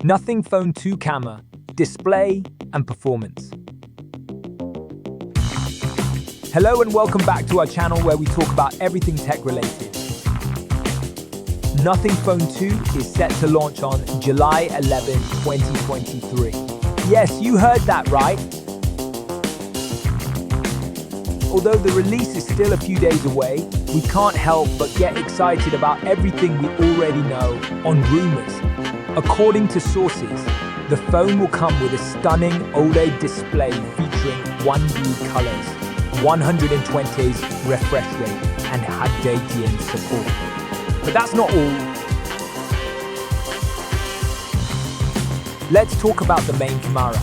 Nothing Phone 2 camera, display, and performance. Hello and welcome back to our channel where we talk about everything tech related. Nothing Phone 2 is set to launch on July 11, 2023. Yes, you heard that right. Although the release is still a few days away, we can't help but get excited about everything we already know on rumors. According to sources, the phone will come with a stunning OLED display featuring 1D colors, 120Hz refresh rate, and HDR support. But that's not all. Let's talk about the main camera.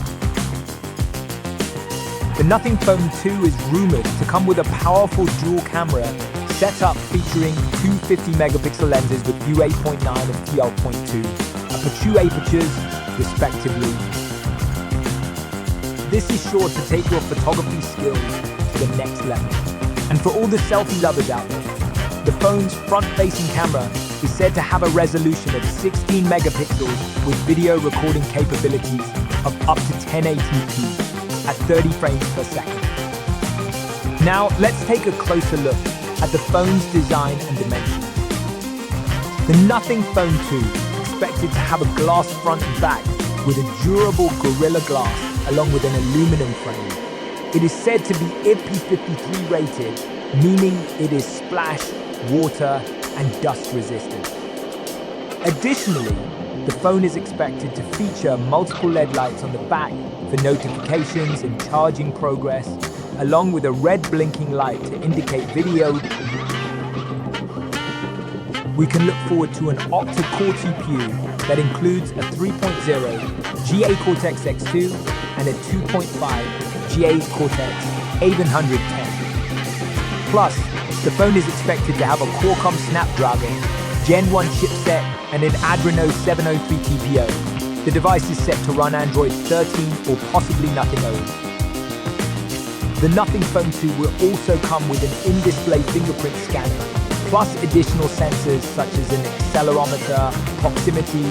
The Nothing Phone 2 is rumored to come with a powerful dual camera setup featuring two 50-megapixel lenses with view 8.9 and TL.2, aperture apertures, respectively. This is sure to take your photography skills to the next level. And for all the selfie lovers out there, the phone's front-facing camera is said to have a resolution of 16 megapixels with video recording capabilities of up to 1080p at 30 frames per second. Now, let's take a closer look at the phone's design and dimensions. The Nothing Phone 2 is expected to have a glass front and back with a durable Gorilla Glass along with an aluminum frame. It is said to be IP53 rated, meaning it is splash, water, and dust resistant. Additionally, the phone is expected to feature multiple LED lights on the back for notifications and charging progress, along with a red blinking light to indicate video. We can look forward to an octa-core CPU that includes a 3.0 GA Cortex-X2 and a 2.5 GA Cortex-A110. Plus, the phone is expected to have a Qualcomm Snapdragon Gen 1 chipset and an Adreno 703 TPO. The device is set to run Android 13 or possibly nothing OS. The Nothing Phone 2 will also come with an in-display fingerprint scanner, plus additional sensors such as an accelerometer, proximity,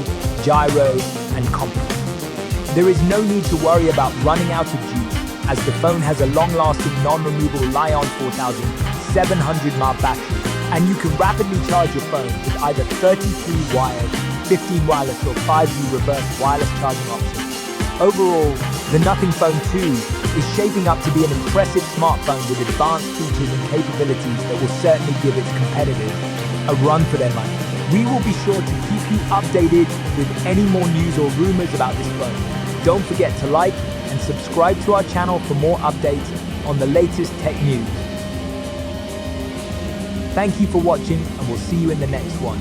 gyro, and compass. There is no need to worry about running out of juice, as the phone has a long-lasting non-removable Li-ion 4700 mAh battery, and you can rapidly charge your phone with either 33 wired, 15 wireless, or 5G reverse wireless charging options. Overall, the Nothing Phone 2 is shaping up to be an impressive smartphone with advanced features and capabilities that will certainly give its competitors a run for their money. We will be sure to keep you updated with any more news or rumors about this phone. Don't forget to like and subscribe to our channel for more updates on the latest tech news. Thank you for watching, and we'll see you in the next one.